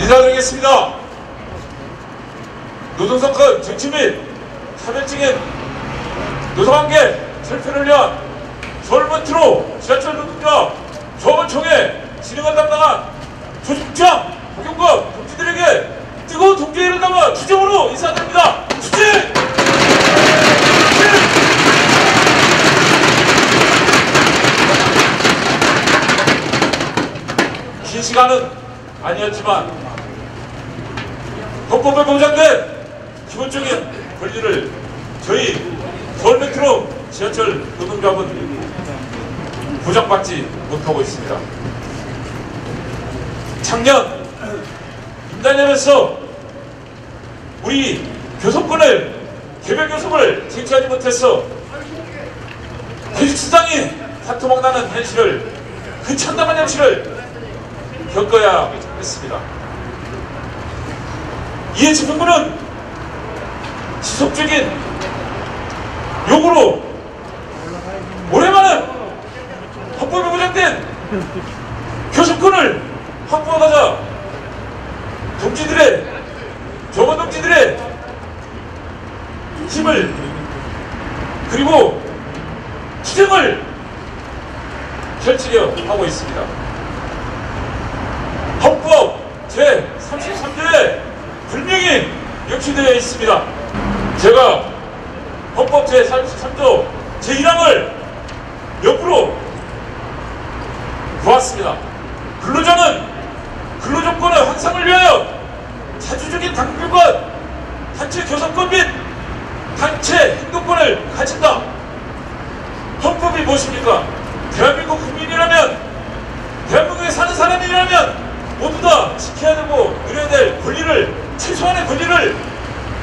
인사드리겠습니다. 노동성과 정치 및 차별적인 노동관계 철폐를 위한 서울메트로 지하철 노동자 조합원총회 진행을 담당한 조직장 박용과 동지들에게 뜨거운 동지회를 담아 주정으로 인사드립니다. 주지! 긴 시간은 아니었지만 헌법에 보장된 기본적인 권리를 저희 서울메트로 지하철 노동조합은 보장받지 못하고 있습니다. 작년 임단협에서 우리 교섭권을 개별 교섭을 쟁취하지 못해서 교직수당이 화토막나는 현실을, 그 참담한 현실을 겪어야 했습니다. 이에 집행부는 지속적인 요구로 올해만은 헌법에 보장된 교섭권을 확보하고자 동지들의, 조합원 동지들의 힘을 그리고 투쟁을 펼치려 하고 있습니다. 헌법 제33조에 분명히 명시되어 있습니다. 제가 헌법 제33조 제1항을 옆으로 보았습니다. 근로자는 근로조건의 향상을 위하여 자주적인 당규권, 단체 교섭권 및 단체 행동권을 가진다. 헌법이 무엇입니까? 대한민국 국민이라면, 대한민국에 사는 사람이라면 모두 다 지켜야 되고 누려야 될 권리를, 최소한의 권리를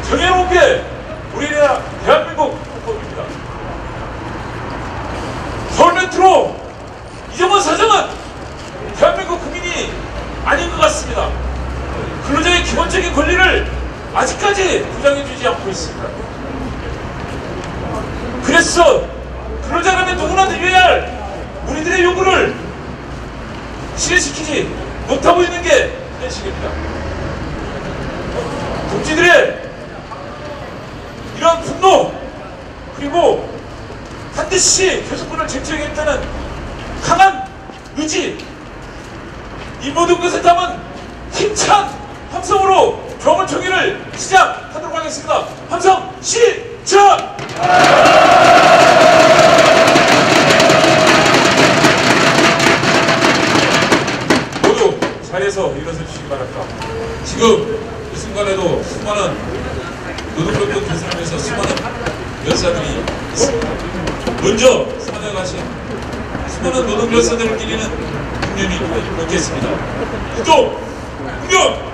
정해놓은 게 우리나라 대한민국 헌법입니다. 서울메트로 이정원 사장은 대한민국 국민이 아닌 것 같습니다. 근로자의 기본적인 권리를 아직까지 보장해주지 않고 있습니다. 그래서 근로자라면 누구나 누려야 할 우리들의 요구를 실현시키지 못하고 있는 게 현실입니다. 동지들의 이런 분노, 그리고 반드시 교섭권을 쟁취하겠다는 강한 의지, 이 모든 것을 담은 힘찬 함성으로 조합원총회를 시작하도록 하겠습니다. 함성 시작! 모두 자리에서 일어서 주시기 바랍니다. 지금 이 순간에도 수많은 노동조건 개선을 위해서 수많은 열사들이 있습니다. 먼저 사냥하신 수많은 노동열사들을 기리는 국면이 있겠습니다. 이쪽 국면!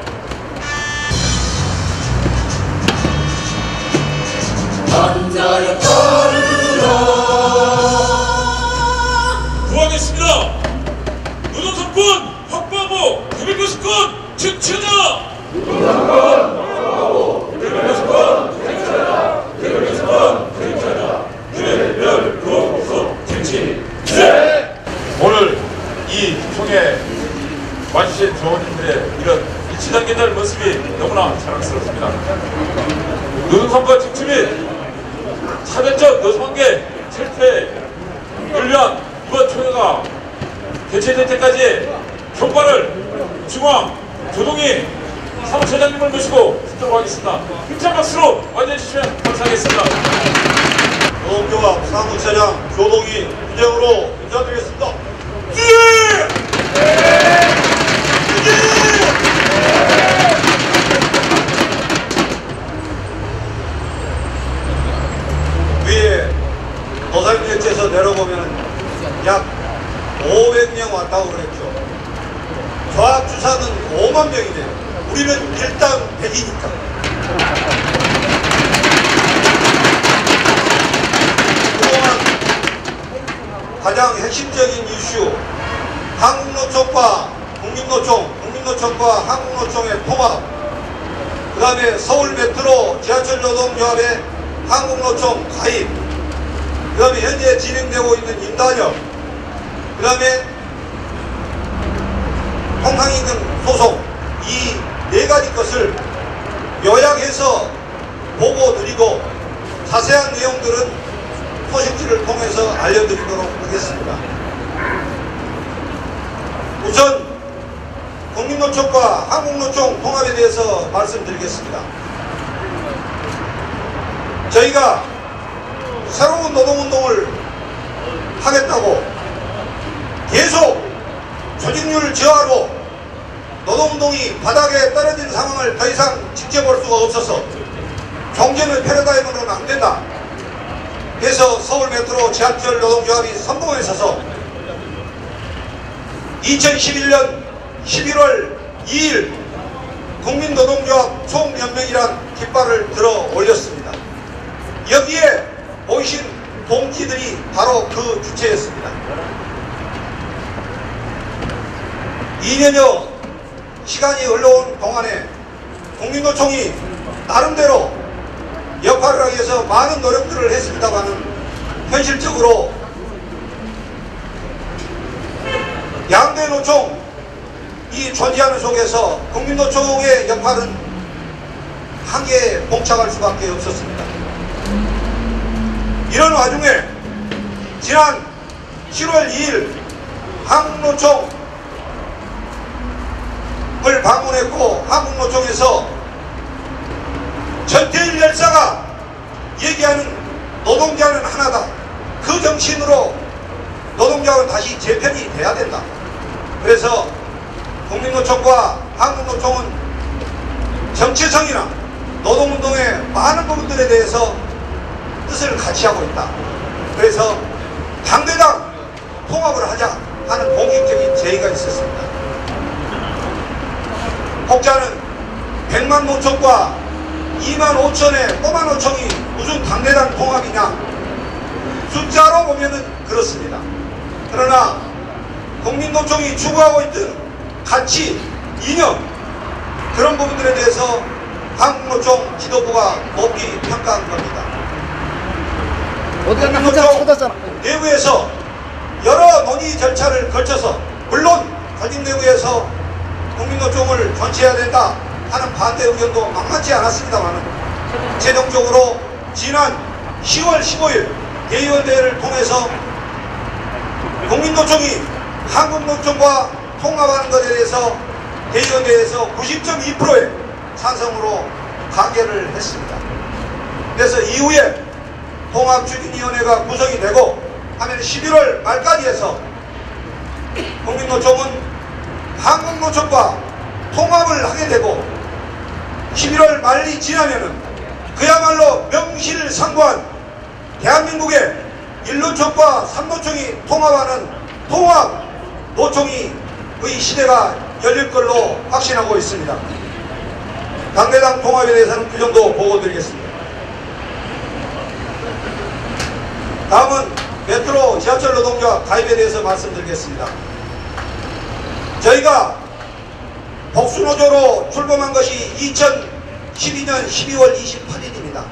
남자여 따르라. 구하겠습니다. 노동성권 확보하고 개별교섭권 쟁취하자. 노동성권 확보하고 개별교섭권 쟁취하자. 개별교섭권 쟁취하자. 개별교섭 쟁취. 오늘 이 총회에 와주신 조원님들의 이런 일치단계된 모습이 너무나 자랑스럽습니다. 노동성권 쟁취 및 차별적 노동관계 철폐를 위한 이번 총회가 개최될 때까지 경과를 중앙 조동희 사무처장님을 모시고 듣도록 하겠습니다. 힘찬 박수로 완주해 주시면 감사하겠습니다. 노동조합 사무처장 조동희 부장으로 인사드리겠습니다. 위에 노산객지에서 내려보면 약 500명 왔다고 그랬죠. 조합주사는 5만 명이네요. 우리는 일당 100이니까. 그동안 가장 핵심적인 이슈, 한국노총과 국민노총, 국민노총과 한국노총의 통합, 그 다음에 서울메트로 지하철노동조합의 한국노총 가입, 그 다음에 현재 진행되고 있는 임단협, 그 다음에 통상임금 소송, 이 4가지 것을 요약해서 보고드리고 자세한 내용들은 소식지를 통해서 알려드리도록 하겠습니다. 우선 국민노총과 한국노총 통합에 대해서 말씀드리겠습니다. 저희가 새로운 노동운동을 하겠다고 계속 조직률 저하로 노동운동이 바닥에 떨어진 상황을 더 이상 지켜볼 수가 없어서 경제는 패러다임으로는 안 된다. 그래서 서울 메트로 지하철 노동조합이 선봉에 서서 2011년 11월 2일 국민노동조합 총연맹이란 깃발을 들어 올렸습니다. 여기에 모이신 동지들이 바로 그 주체였습니다. 2년여 시간이 흘러온 동안에 국민노총이 나름대로 역할을 하기 위해서 많은 노력들을 했습니다만 현실적으로 양대 노총 이 존재하는 속에서 국민노총의 역할은 한계에 봉착할 수밖에 없었습니다. 이런 와중에 지난 7월 2일 한국노총을 방문했고 한국노총에서 전태일 열사가 얘기하는 노동자는 하나다. 그 정신으로 노동자는 다시 재편이 돼야 된다. 그래서 국민노총과 한국노총은 정체성이나 노동운동의 많은 부분들에 대해서 뜻을 같이 하고 있다. 그래서 당대당 통합을 하자 하는 공식적인 제의가 있었습니다. 혹자는 100만 노총과 2만 5천의 꼬마 노총이 무슨 당대당 통합이냐, 숫자로 보면은 그렇습니다. 그러나 국민노총이 추구하고 있던 가치, 이념, 그런 부분들에 대해서 한국노총 지도부가 높이 평가한 겁니다. 국민노총 내부에서 여러 논의 절차를 거쳐서 물론 조직 내부에서 국민노총을 존치해야 된다 하는 반대 의견도 만만치 않았습니다만 최종적으로 지난 10월 15일 대의원대회를 통해서 국민노총이 한국노총과 통합하는 것에 대해서 대의원대회에서 90.2%의 찬성으로 가결을 했습니다. 그래서 이후에 통합추진위원회가 구성이 되고 하면 11월 말까지 해서 국민노총은 한국노총과 통합을 하게 되고 11월 말이 지나면은 그야말로 명실상부한 대한민국의 1노총과 3노총이 통합하는 통합 노총이 의 시대가 열릴 걸로 확신하고 있습니다. 당대당 통합에 대해서는 그 정도 보고드리겠습니다. 다음은 메트로 지하철 노동조합 가입에 대해서 말씀드리겠습니다. 저희가 복수노조로 출범한 것이 2012년 12월 28일입니다.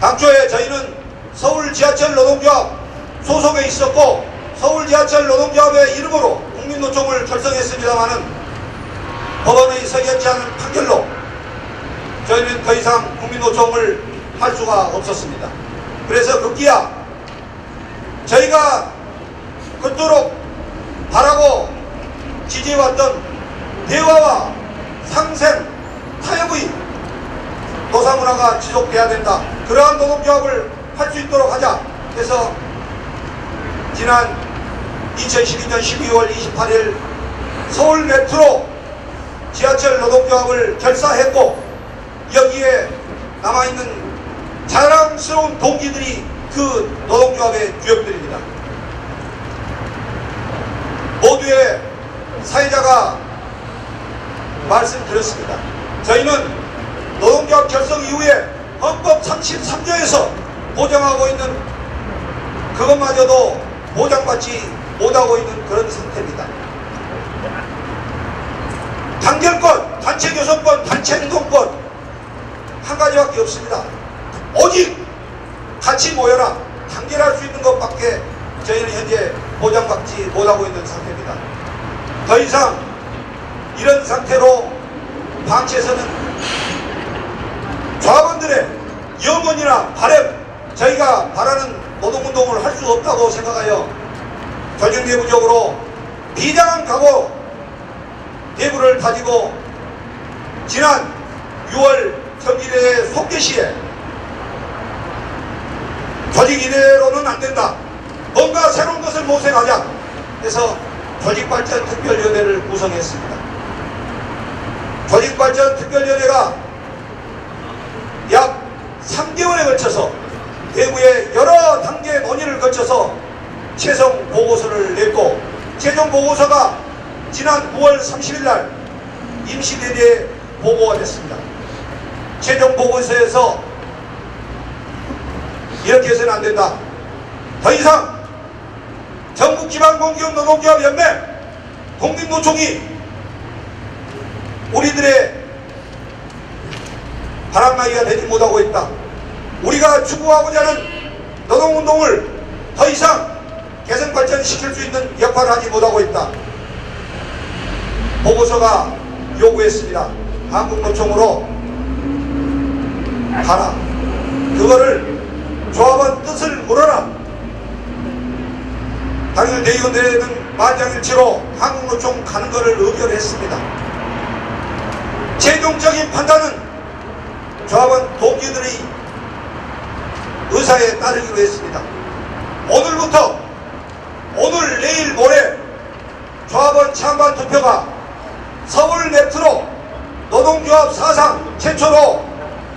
당초에 저희는 서울 지하철 노동조합 소속에 있었고 서울 지하철 노동조합의 이름으로 국민노총을 결성했습니다마는 법원의 석연치 않은 판결로 저희는 더 이상 국민노총을 할 수가 없었습니다. 그래서 급기야 저희가 그토록 바라고 지지해왔던 대화와 상생, 타협의 노사문화가 지속돼야 된다. 그러한 노동조합을 할 수 있도록 하자 해서 지난 2012년 12월 28일 서울 메트로 지하철 노동조합을 결사했고 여기에 남아있는 자랑스러운 동기들이 그 노동조합의 주역들입니다. 모두의 사회자가 말씀드렸습니다. 저희는 노동조합 결성 이후에 헌법 33조에서 보장하고 있는 그것마저도 보장받지 못하고 있는 그런 상태입니다. 단결권, 단체교섭권, 단체행동권 한 가지밖에 없습니다. 오직 같이 모여라, 단결할 수 있는 것밖에 저희는 현재 보장받지 못하고 있는 상태입니다. 더 이상 이런 상태로 방치에서는 조합원들의 염원이나 바람, 저희가 바라는 노동운동을 할 수 없다고 생각하여 조직 내부적으로 비장한 각오 내부를 가지고 지난 6월 경기대 속개 시에 조직 이대로는 안 된다, 뭔가 새로운 것을 모색하자 해서 조직발전특별위원회를 구성했습니다. 조직발전특별위원회가 약 3개월에 걸쳐서 내부의 여러 단계 논의를 거쳐서 최종 보고서를 냈고, 최종 보고서가 지난 9월 30일 날 임시대리에 보고가 됐습니다. 최종 보고서에서 이렇게 해서는 안 된다, 더 이상 전국지방공기업노동조합연맹 국민노총이 우리들의 바람나기가 되지 못하고 있다, 우리가 추구하고자 하는 노동운동을 더 이상 개선 발전시킬 수 있는 역할을 하지 못하고 있다. 보고서가 요구했습니다. 한국노총으로 가라, 그거를 조합원 뜻을 물어라. 당일 대의원대회는 만장일치로 한국노총 가는 것을 의결했습니다. 최종적인 판단은 조합원 동지들의 의사에 따르기로 했습니다. 오늘부터, 오늘 내일 모레 조합원 찬반 투표가 서울 메트로 노동조합 사상 최초로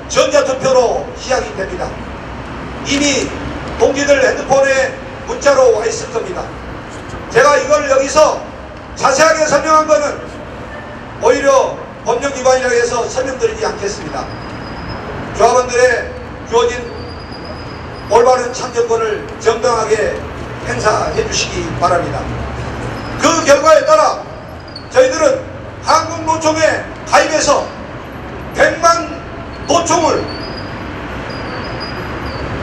전자투표로 시작이 됩니다. 이미 동지들 핸드폰에 문자로 와 있을 겁니다. 제가 이걸 여기서 자세하게 설명한 것은 오히려 법령 위반이라고 해서 설명드리지 않겠습니다. 조합원들의 주어진 올바른 참정권을 정당하게 행사해 주시기 바랍니다. 그 결과에 따라 저희들은 한국노총에 가입해서 100만 노총을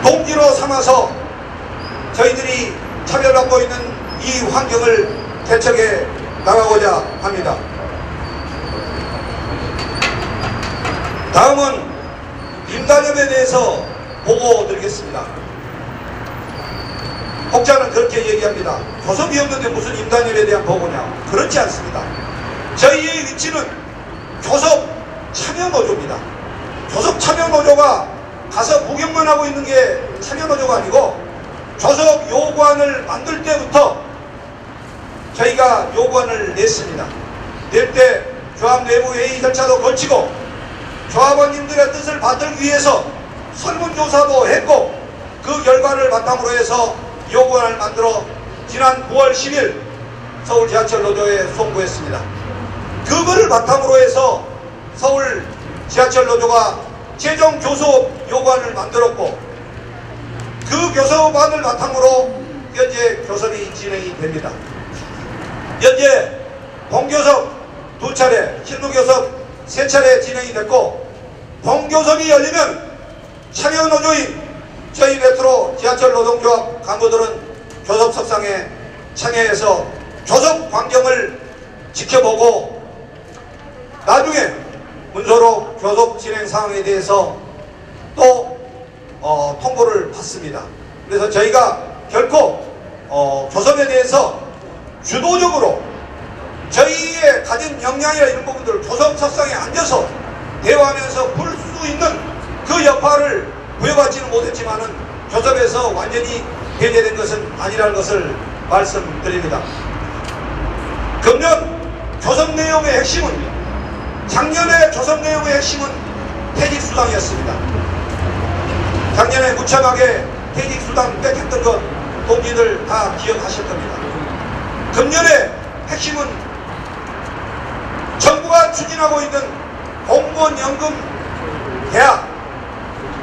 동지로 삼아서 저희들이 차별받고 있는 이 환경을 개척해 나가고자 합니다. 다음은 임단협에 대해서 보고 드리겠습니다. 혹자는 그렇게 얘기합니다. 교섭이 없는데 무슨 임단협에 대한 보고냐. 그렇지 않습니다. 저희의 위치는 교섭 참여노조입니다. 교섭 참여노조가 가서 구경만 하고 있는 게 참여노조가 아니고, 교섭 요구안을 만들 때부터 저희가 요구안을 냈습니다. 낼 때 조합 내부 회의 절차도 거치고 조합원님들의 뜻을 받기 위해서 설문조사도 했고, 그 결과를 바탕으로 해서 요구안을 만들어 지난 9월 10일 서울 지하철 노조에 송부했습니다. 그거를 바탕으로 해서 서울 지하철 노조가 최종 교섭 요구안을 만들었고, 그 교섭안을 바탕으로 현재 교섭이 진행이 됩니다. 현재 본교섭 2차례, 실무교섭 3차례 진행이 됐고, 본교섭이 열리면 참여노조인 저희 메트로 지하철 노동조합 간부들은 교섭석상에 참여해서 교섭 광경을 지켜보고 나중에 문서로 교섭 진행 상황에 대해서 또 통보를 받습니다. 그래서 저희가 결코 교섭에 대해서 주도적으로 저희의 가진 역량이나 이런 부분들을 교섭석상에 앉아서 대화하면서 풀 수 있는 그 역할을 부여받지는 못했지만은 교섭에서 완전히 배제된 것은 아니라는 것을 말씀드립니다. 금년 교섭 내용의 핵심은, 작년에 교섭 내용의 핵심은 퇴직수당이었습니다. 작년에 무참하게 퇴직수당 뺏겼던 것 동지들 다 기억하실 겁니다. 금년의 핵심은 정부가 추진하고 있는 공무원연금 계약,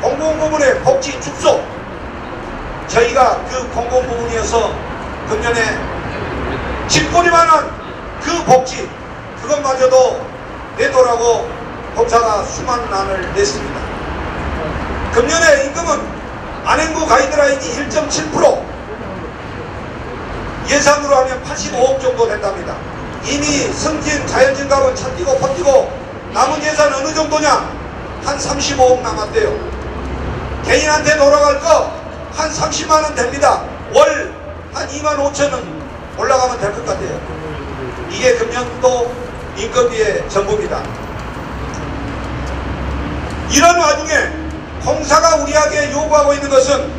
공공부문의 복지 축소, 저희가 그 공공부문이어서 금년에 집권이만한 그 복지, 그것마저도 내놓으라고 공사가 수많은 안을 냈습니다. 금년의 임금은 안행부 가이드라인이 1.7%, 예산으로 하면 85억 정도 된답니다. 이미 승진, 자연진갑은 천지고 퍼지고 남은 예산 일단 어느 정도냐? 한 35억 남았대요. 개인한테 돌아갈 거 한 30만원 됩니다. 월 한 2만 5천원 올라가면 될 것 같아요. 이게 금년도 인건비의 전부입니다. 이런 와중에 공사가 우리에게 요구하고 있는 것은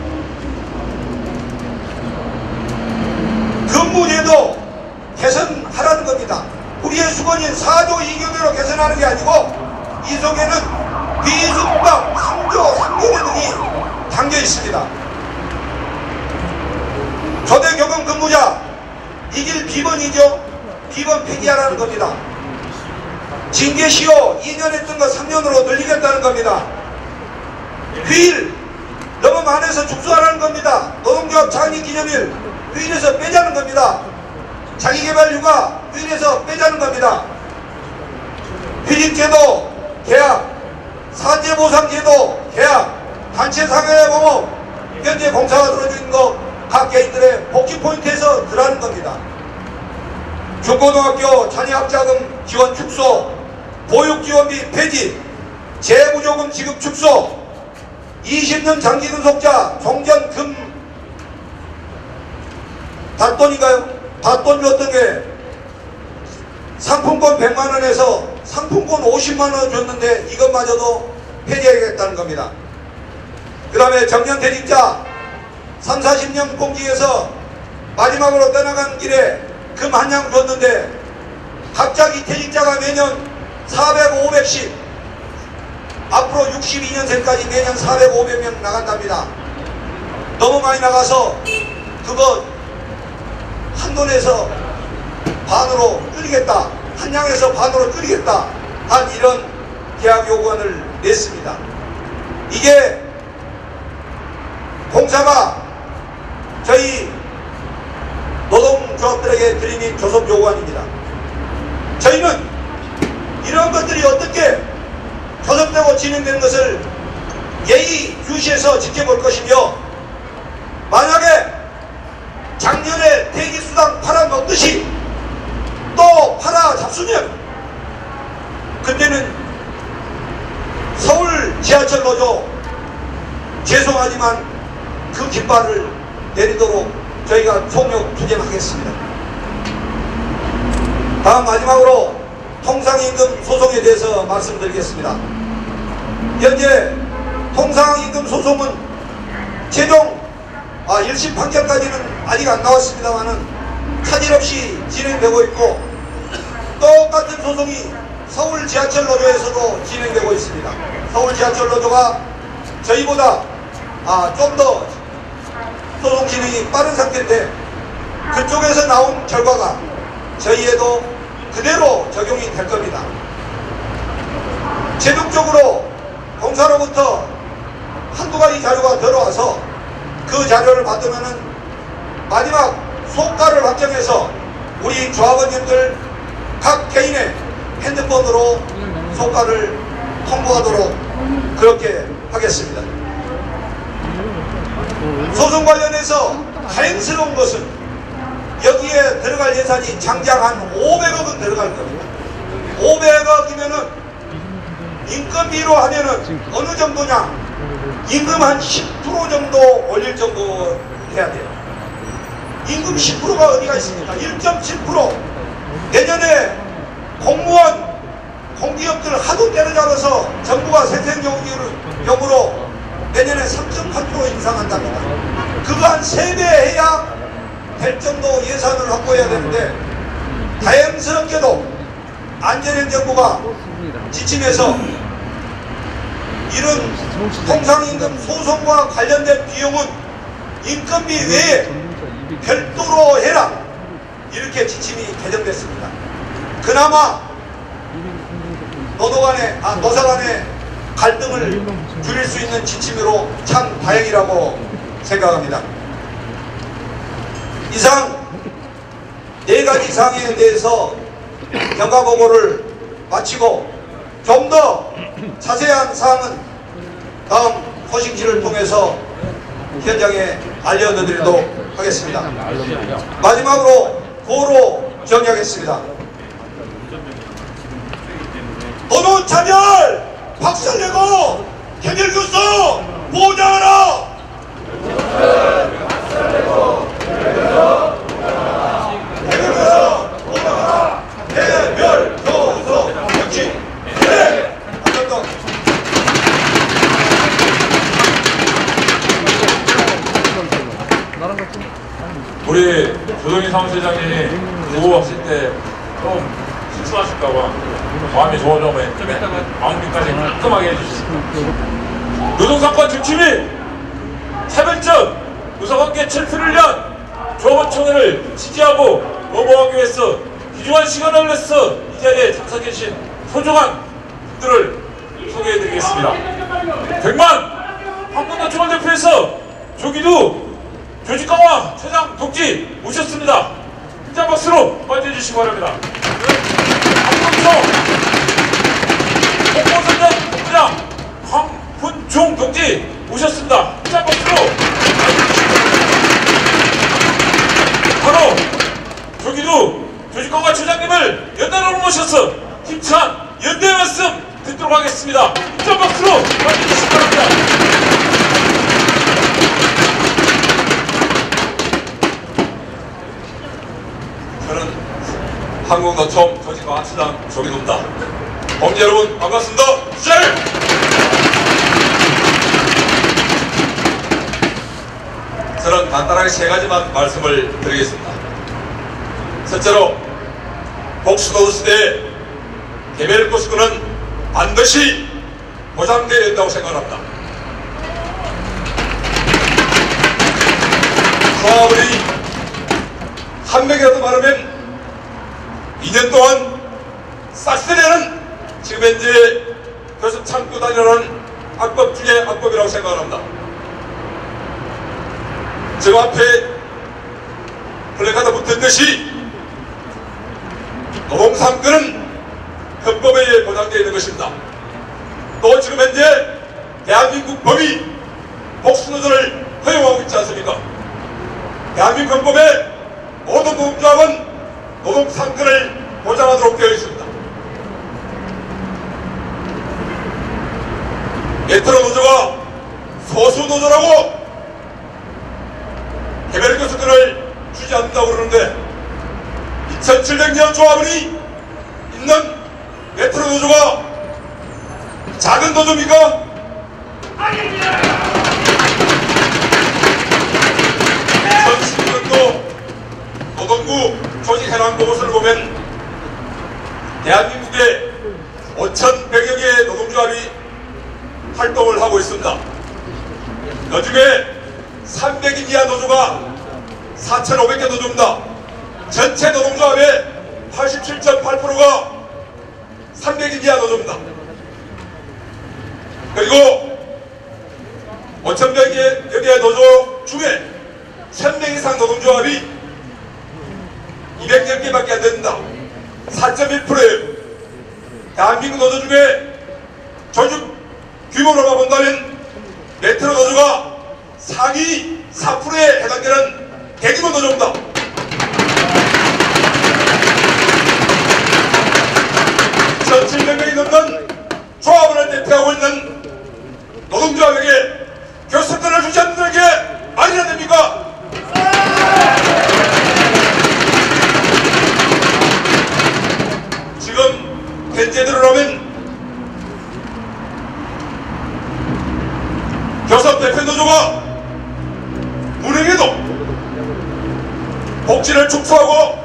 근무제도 개선하라는 겁니다. 우리의 수건인 4조 2교대로 개선하는 게 아니고 이 속에는 비수법 3조 3교대 등이 담겨 있습니다. 조대 교감 근무자 이 길 비번이죠. 비번 폐기하라는 겁니다. 징계시효 2년 했던 거 3년으로 늘리겠다는 겁니다. 휴일 너무 많아서 축소하라는 겁니다. 노동조합 창립 기념일 휴일에서 빼자는 겁니다. 자기개발휴가 휴일에서 빼자는 겁니다. 휴직제도 계약, 산재보상제도 계약, 단체상해보험 현재 공사가 들어져 있는 거 각 개인들의 복지포인트에서 들어가는 겁니다. 중고등학교 자녀학자금 지원 축소, 보육지원비 폐지, 재부조금 지급 축소, 20년 장기근속자 종전금 닷돈인가요? 닷돈 줬던 게 상품권 100만원에서 상품권 50만원 줬는데 이것마저도 폐지하겠다는 겁니다. 그 다음에 정년퇴직자 3, 40년 공직에서 마지막으로 떠나간 길에 금 한 양 줬는데 갑자기 퇴직자가 매년 400, 500씩 앞으로 62년생까지 매년 400, 500명 나간답니다. 너무 많이 나가서 그거 한돈에서 반으로 줄이겠다, 한 양에서 반으로 줄이겠다 한 이런 계약 요구안을 냈습니다. 이게 공사가 저희 노동조합들에게 드리는 조속 요구안입니다. 저희는 이런 것들이 어떻게 조속되고 진행되는 것을 예의주시해서 지켜볼 것이며, 만약에 작년에 대기수당 팔아먹듯이 또 팔아잡수면 그때는 서울 지하철 노조 죄송하지만 그 깃발을 내리도록 저희가 총력 투쟁하겠습니다. 다음 마지막으로 통상임금 소송에 대해서 말씀드리겠습니다. 현재 통상임금 소송은 최종 1심 판결까지는 아직 안 나왔습니다만은 차질 없이 진행되고 있고, 똑같은 소송이 서울 지하철 노조에서도 진행되고 있습니다. 서울 지하철 노조가 저희보다 좀 더 소송 진행이 빠른 상태인데 그쪽에서 나온 결과가 저희에도 그대로 적용이 될 겁니다. 최종적으로 공사로부터 한두 가지 자료가 들어와서 그 자료를 받으면은 마지막 소가를 확정해서 우리 조합원님들 각 개인의 핸드폰으로 소가를 통보하도록 그렇게 하겠습니다. 소송 관련해서 다행스러운 것은 여기에 들어갈 예산이 장장 한 500억은 들어갈 겁니다. 500억이면은 인건비로 하면은 어느 정도냐? 임금 한 10% 정도 올릴 정도 해야 돼요. 임금 10%가 어디가 있습니까? 1.7%. 내년에 공무원, 공기업들 하도 때려잡아서 정부가 생생용으로 내년에 3.8% 인상한답니다. 그거 한 3배 해야 될 정도 예산을 확보해야 되는데, 다행스럽게도 안전행 정부가 지침해서 이런 통상임금 소송과 관련된 비용은 인건비 외에 별도로 해라, 이렇게 지침이 개정됐습니다. 그나마 노사 간의 갈등을 줄일 수 있는 지침으로 참 다행이라고 생각합니다. 이상 4가지 사항에 대해서 경과보고를 마치고 좀 더 자세한 사항은 다음 소식지를 통해서 현장에 알려드리도록 하겠습니다. 마지막으로 구호로 정리하겠습니다. 노동 차별 박살내고 개별 교섭 보장하라. 개별 교섭 보장하라. 개별 교섭 역시 네. 우리 조동희 사무실장님이 보고 왔을 때 좀 실수하실까봐 마음이 좋아져서 좀 이따가 마무리까지 깔끔하게 해주셨습니다. 노동사건 중심이 차별적 노사관계 철폐를 위한 조합원총회를 지지하고 거부하기 위해서 귀중한 시간을 내서 이 자리에 참석해 주신 소중한 분들을 소개해드리겠습니다. 100만 한국노총을 대표해서 조기두 조직강화 최장 동지 모셨습니다. 큰 박수로 맞이해주시기 바랍니다. 한국노총 홍보선장 본부장 황훈중 동지 모셨습니다. 큰 박수로 맞이해주시기 바랍니다. 바로 조기두 조직강화 처장님을 연단으로 모셔서 힘찬 연대 말씀 듣도록 하겠습니다. 큰 박수로 맞이해주시기 바랍니다. 저는 한국노총 조직강화 처장 조기두입니다. 동지 여러분 반갑습니다. 셀! 저는 간단하게 세 가지만 말씀을 드리겠습니다. 첫째로 복수노조 시대에 개별 고수권은 반드시 보장되어야 된다고 생각합니다. 조합원이 한 명이라도 많으면 2년 동안 싹쓸이하는 지금 현재 교섭 창구 단위라는 악법 중에 악법이라고 생각합니다. 저 앞에 플래카드 붙은 듯이 노동상권은 헌법에 의해 보장되어 있는 것입니다. 또 지금 현재 대한민국 법이 복수노조를 허용하고 있지 않습니까? 대한민국 헌법에 모든 노동조합은 노동상권을 보장하도록 되어 있습니다. 메트로 노조가 소수노조라고 개별 교섭권을 주지 않는다고 그러는데 2700년 조합원이 있는 메트로 노조가 작은 노조입니까? 아닙니다. 2012년도 노동부 조직 현황 보고서를 보면 대한민국에 5,100여 개의 노동조합이 활동을 하고 있습니다. 그중에 300인 이하 노조가 4,500개 노조입니다. 전체 노동조합의 87.8%가 300인 이하 노조입니다. 그리고 5,100여 개의 노조 중에 1,000명 이상 노동조합이 200개밖에 안 됩니다. 4.1%예요. 대한민국 노조 중에 조직 규모로만 본다면 메트로 노조가 상위 4%에 해당되는 대규모 노조입니다. (1700명이) 넘는 조합원을 대표하고 있는 노동조합에게 교섭권을 주지 않는 게 말이나 됩니까? 지금 현재대로라면 교섭 대표 노조가 운행해도 복지를 축소하고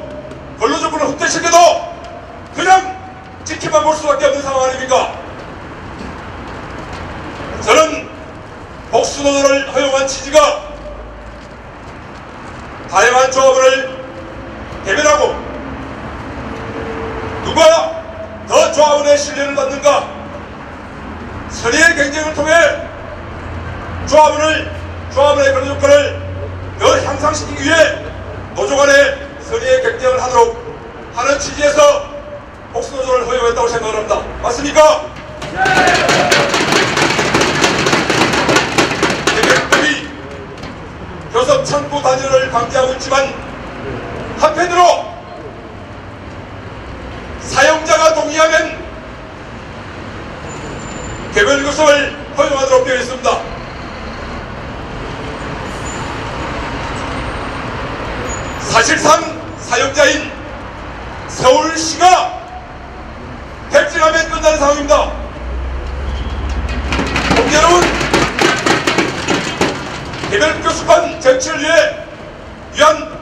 근로조건을 흡대시켜도 그냥 지켜만 볼 수밖에 없는 상황 아닙니까? 저는 복수노조를 허용한 취지가 다양한 조합원을 대변하고 누가 더 조합원의 신뢰를 받는가 선의의 경쟁을 통해 조합원의 그런 조건을 더 향상시키기 위해 노조 간의 선의의 경쟁을 하도록 하는 취지에서 복수노조를 허용했다고 생각합니다. 맞습니까? 개별법이 교섭 창구 단위를 강제하고 있지만 한편으로 사용자가 동의하면 급속을 허용하도록 되어 있습니다. 사실상 사용자인 서울시가 백지하면 끝나는 상황입니다. 여러분, 개별 교수권 정치를 위한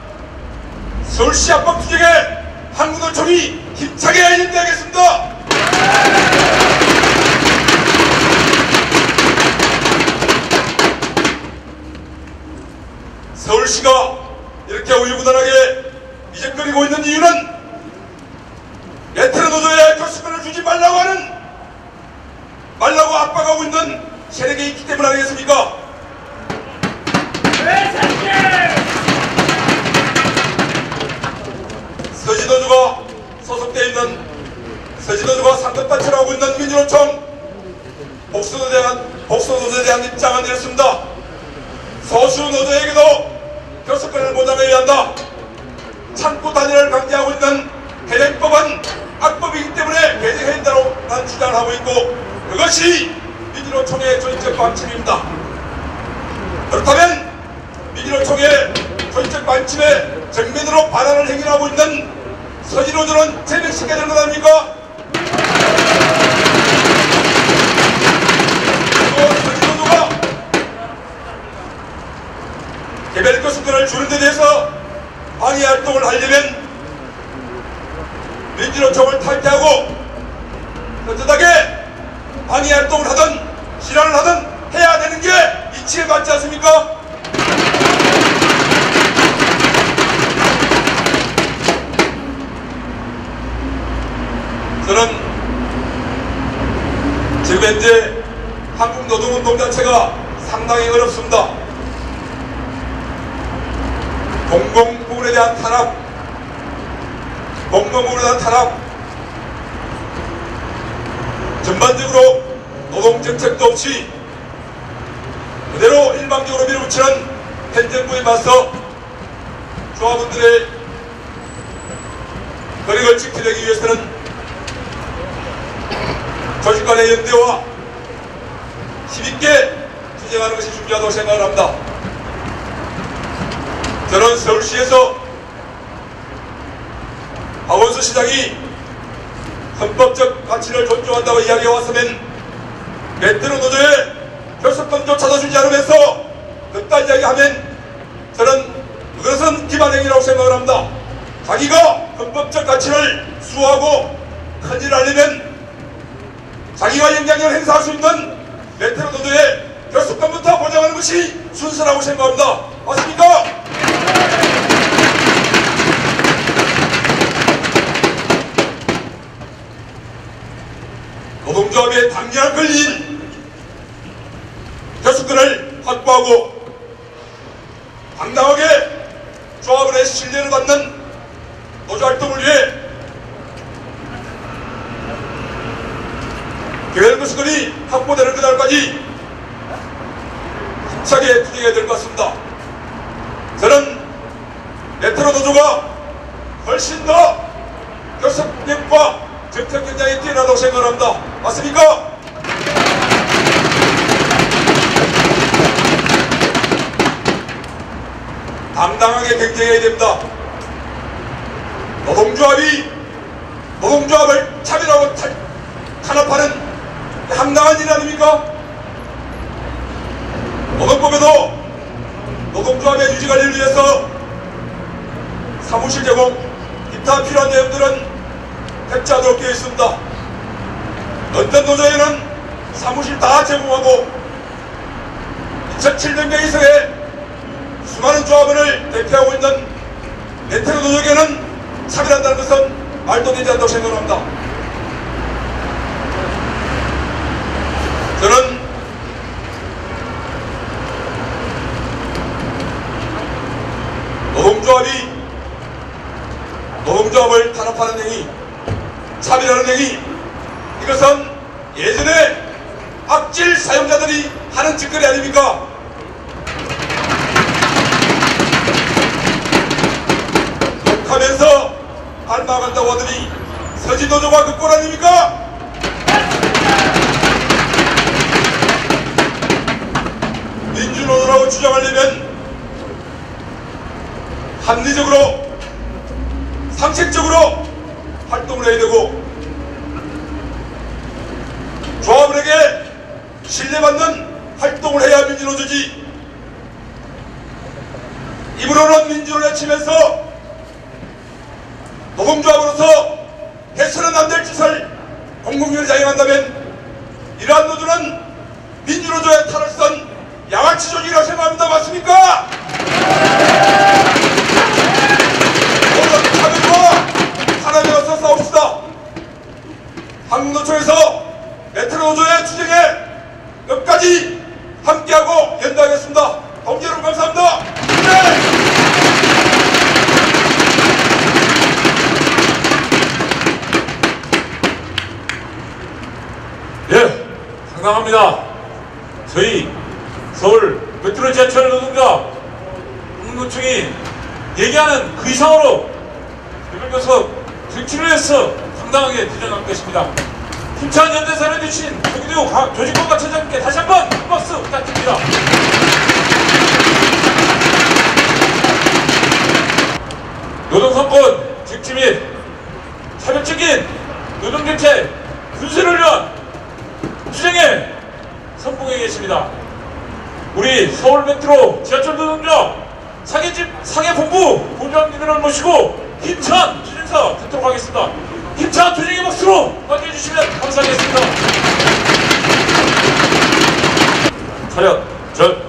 서울시 압박 투쟁에 한국노총이 힘차게 연대하겠습니다. 서울시가 이렇게 우유부단하게 미적거리고 있는 이유는 메트로 노조에 교수권을 주지 말라고 압박하고 있는 세력이 있기 때문 아니겠습니까? 서지노조가 소속되어 있는 서지노조가 상급단체를 하고 있는 민주노총 복수노조에 대한 입장은 이렇습니다. 소수노조에게도 교수권을 보장해야 한다. 창구 단일화를 강제하고 있는 해령법은 악법이기 때문에 개정해야 한다고 난 주장을 하고 있고, 그것이 민주노총의 조직적 방침입니다. 그렇다면 민주노총의 조직적 방침에 정면으로 반환을 행위하고 있는 서지노조는 제명시켜야 되는 것 아닙니까? 그리고 서지노조가 개별 교수권을 주는 데 대해서 방해활동을 하려면 민주노총을 탈퇴하고 떳떳하게 방해활동을 하든 실현을 하든 해야 되는 게 이치에 맞지 않습니까? 저는 지금 현재 한국노동운동 자체가 상당히 어렵습니다. 공공부문에 대한 탄압, 공공부문에 대한 탄압, 전반적으로 노동정책도 없이 그대로 일방적으로 밀어붙이는 현 정부에 맞서 조합원들의 권익을 지키기 위해서는 조직 간의 연대와 힘있게 투쟁하는 것이 중요하다고 생각을 합니다. 저는 서울시에서 박원순 시장이 헌법적 가치를 존중한다고 이야기해왔으면 메트로 노조에 교섭권조차도 주지 않으면서 그딴 이야기하면 저는 그것은 기만행위라고 생각을 합니다. 자기가 헌법적 가치를 수호하고 큰일하려면 자기가 영향력을 행사할 수 있는 메트로 노조의 교섭권부터 보장하는 것이 순서라고 생각합니다. 맞습니까? 노동조합의 당연한 권리인 교수권을 확보하고 당당하게 조합원의 신뢰를 받는 노조활동을 위해 개별 교수권이 확보되는 그날까지 힘차게 투쟁해야 될 것 같습니다. 저는 메트로 노조가 훨씬 더 교섭력과 정책 경쟁이 뛰어나다고 생각합니다. 맞습니까? 당당하게 경쟁해야 됩니다. 노동조합을 차별하고 탄압하는 황당한 일 아닙니까? 노동법에도 노동조합의 유지관리를 위해서 사무실 제공, 기타 필요한 내용들은 획지하도록 되어 있습니다. 어떤 노조에는 사무실 다 제공하고 2,700명 이상의 수많은 조합원을 대표하고 있는 메트로 노조에게는 차별한다는 것은 말도 되지 않다고 생각합니다. 저는 노동조합을 탄압하는 행위, 차별하는 행위, 이것은 예전에 악질 사용자들이 하는 짓거리 아닙니까? 욕하면서 닮아간다고 하더니 서지노조가 그 꼴 아닙니까? 합리적으로 상식적으로 활동을 해야 되고 조합원에게 신뢰받는 활동을 해야 민주노조지. 입으로는 민주를 외치면서 노동조합으로서 해서는 안 될 짓을 공공연히 자행한다면 이러한 노조는 민주노조의 탈을 쓴 양아치 조직이라고 생각합니다. 맞습니까? 오늘 사회와 사람에 와서 싸웁시다. 한국노총에서 메트로노조의 투쟁에 끝까지 함께하고 연대하겠습니다. 동지 여러분 감사합니다. 예, 상당합니다. 저희 서울 메트로 지하철 노동자 한국노총이 얘기하는 그 이상으로 대변교섭 정치를 위해서 상당하게 도전할 것입니다. 힘찬 연대사를 주신 조기도 조직권과 처장님께 다시 한번 큰 박수 부탁드립니다. 노동선권 정치 및 차별적인 노동정책 군수를 위한 투쟁에 선봉해 계십니다. 우리 서울 메트로 지하철 노동자 상해본부 본부장님을 모시고 힘찬 투쟁사 듣도록 하겠습니다. 힘찬 투쟁의 박수로 맞이해주시면 감사하겠습니다. 차렷 전.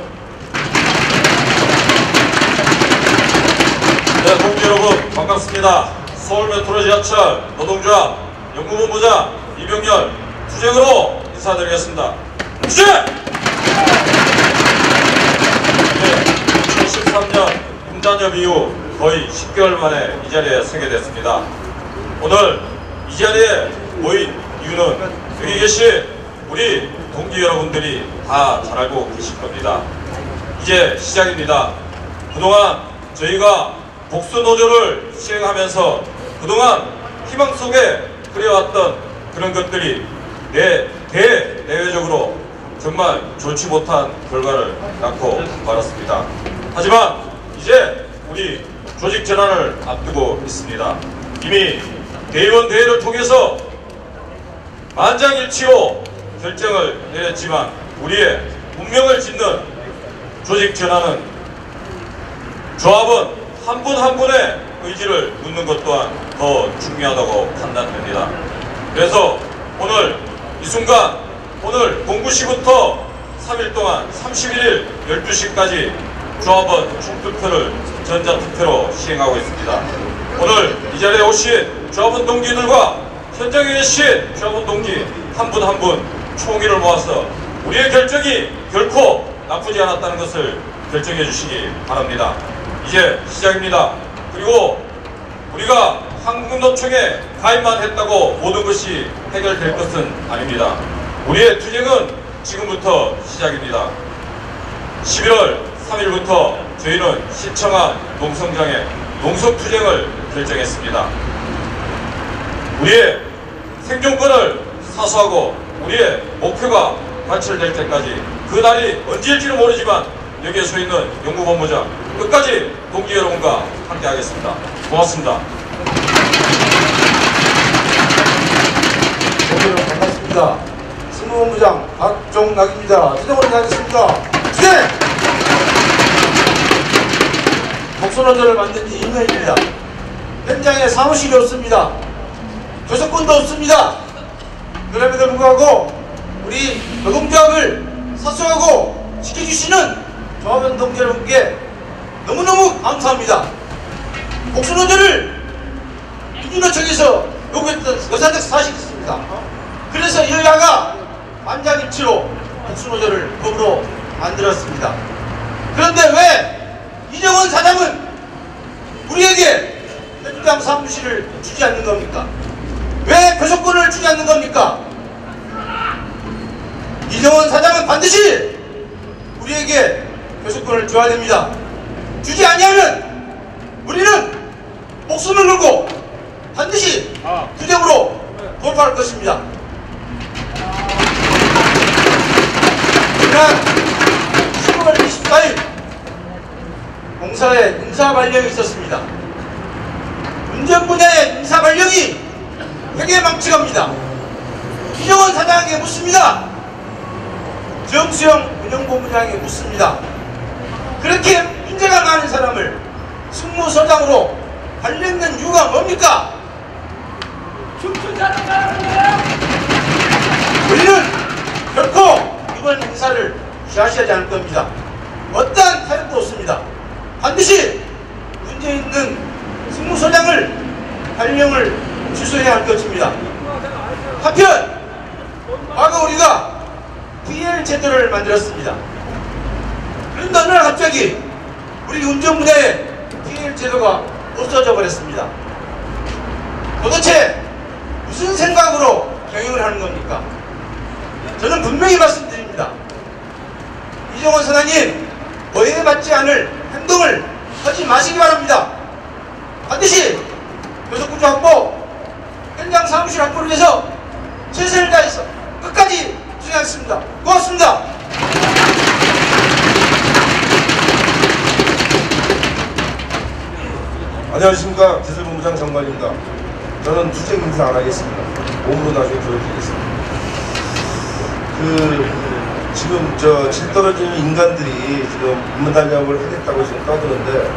네, 동지 여러분 반갑습니다. 서울 메트로 지하철 노동조합 연구본부장 이병렬 투쟁으로 인사드리겠습니다. 투쟁! 네, 2013년 임단협 이후 거의 10개월 만에 이 자리에 서게 됐습니다. 오늘 이 자리에 모인 이유는 여기 계신 우리 동지 여러분들이 다 잘 알고 계실 겁니다. 이제 시작입니다. 그동안 저희가 복수노조를 시행하면서 그동안 희망 속에 그려왔던 그런 것들이 대내외적으로 정말 좋지 못한 결과를 낳고 말았습니다. 하지만 이제 우리 조직 전환을 앞두고 있습니다. 이미 대의원 대회를 통해서 만장일치로 결정을 내렸지만 우리의 운명을 짓는 조직 전환은 조합원 한 분 한 분의 의지를 묻는 것 또한 더 중요하다고 판단됩니다. 그래서 오늘 이 순간 오늘 09시부터 3일 동안 31일 12시까지 조합원 총투표를 전자투표로 시행하고 있습니다. 오늘 이 자리에 오신 조합원 동지들과 현장에 계신 조합원 동지 한 분 한 분 총의를 모아서 우리의 결정이 결코 나쁘지 않았다는 것을 결정해 주시기 바랍니다. 이제 시작입니다. 그리고 우리가 한국노총에 가입만 했다고 모든 것이 해결될 것은 아닙니다. 우리의 투쟁은 지금부터 시작입니다. 11월 3일부터 저희는 시청암 농성장에 농성투쟁을 결정했습니다. 우리의 생존권을 사수하고 우리의 목표가 관철될 때까지 그 날이 언제일지는 모르지만 여기에 서 있는 연구본부장 끝까지 동지 여러분과 함께 하겠습니다. 고맙습니다. 동지 여러분 반갑습니다. 승무본부장 박종락입니다. 투쟁으로 인하겠습니다. 투쟁! 복수노조를 만든 지 2년입니다. 현장에 사무실이 없습니다. 교섭권도 없습니다. 그럼에도 불구하고 우리 노동조합을 사수하고 지켜주시는 조합원 동지 여러분께 너무너무 감사합니다. 복수노조를 민주노총에서 요구했던 여사적 사실이 있습니다. 그래서 여야가 만장일치로 복수노조를 법으로 만들었습니다. 그런데 왜 이정원 사장은 우리에게 현장 사무실을 주지 않는 겁니까? 왜 교섭권을 주지 않는 겁니까? 이정원 사장은 반드시 우리에게 교섭권을 줘야 됩니다. 주지 아니하면 우리는 목숨을 걸고 반드시 투쟁으로 돌파할 것입니다. 지난 10월 24일 공사에 인사 발령이 있었습니다. 운전 분야의 인사 발령이 회계 망치갑니다. 이정원 사장에게 묻습니다. 정수영 운영본부장에게 묻습니다. 그렇게 문제가 많은 사람을 승무서장으로 발령된 이유가 뭡니까? 우리는 결코 이번 행사를 좌시하지 않을 겁니다. 어떠한 타협도 없습니다. 반드시 문제 있는 승무서장을 발령을 취소해야 할 것입니다. 한편 과거 우리가 PL 제도를 만들었습니다. 그런데 어느 날 갑자기 우리 운전분야에 PL 제도가 없어져 버렸습니다. 도대체 무슨 생각으로 경영을 하는 겁니까? 저는 분명히 말씀드립니다. 이정원 사장님, 오해받지 않을 행동을 하지 마시기 바랍니다. 반드시 교섭구조 확보, 현장 사무실 확보를 위해서 최선을 다해서 끝까지 진행하겠습니다. 고맙습니다. 안녕하십니까. 기술본부장 정관입니다. 저는 투쟁 인사 안 하겠습니다. 몸으로 나중에 보여드리겠습니다. 지금 질 떨어지는 인간들이 지금 임단협을 하겠다고 지금 떠드는데,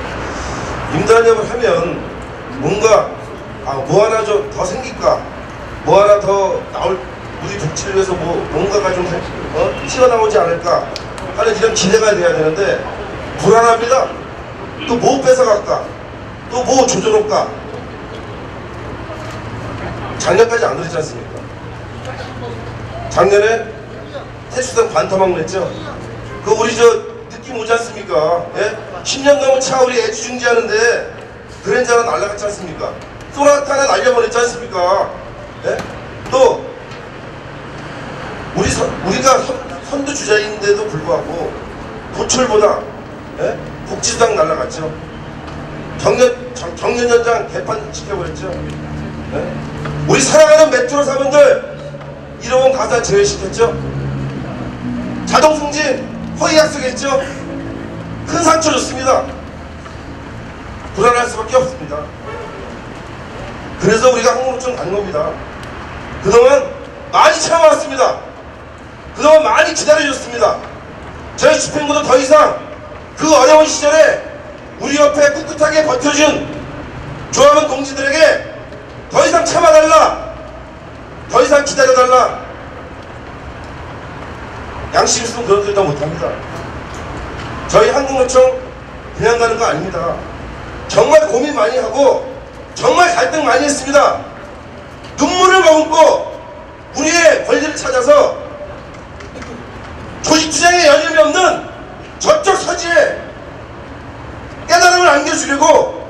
임단협을 하면 뭔가 뭐 하나 더 생길까, 뭐 하나 더 나올, 우리 복지를 위해서 뭔가가 좀 튀어나오지 않을까 하는 이런 기대가 돼야 되는데 불안합니다. 또 뭐 뺏어갈까, 또 뭐 조져놓을까. 작년까지 안 그랬지 않습니까? 작년에 태수당 반토막 냈죠? 그거 우리 느낌 오지 않습니까? 예? 10년 넘은 차 우리 애지중지하는데 그랜저 하나 날라갔지 않습니까? 소나타 하나 날려버렸지 않습니까? 예? 또 우리가 선두주자인데도 불구하고 도철보다 복지수당 날라갔죠. 경년 연장 개판 시켜버렸죠. 우리 사랑하는 메트로 사분들 1억 원 가사 제외시켰죠. 자동승진 허위 약속했죠. 큰 상처 줬습니다. 불안할 수밖에 없습니다. 그래서 우리가 항공노총 가는 겁니다. 그동안 많이 참아왔습니다. 그동안 많이 기다려줬습니다. 저희 집행부도 더 이상 그 어려운 시절에 우리 옆에 꿋꿋하게 버텨준 조합원 동지들에게 더 이상 참아달라, 더 이상 기다려달라. 양심 있으면 그런 소리 다 못합니다. 저희 항공노총 그냥 가는 거 아닙니다. 정말 고민 많이 하고 정말 갈등 많이 했습니다. 눈물을 머금고 우리의 권리를 찾아서 조직투쟁에 여념이 없는 저쪽 서지에 깨달음을 안겨주려고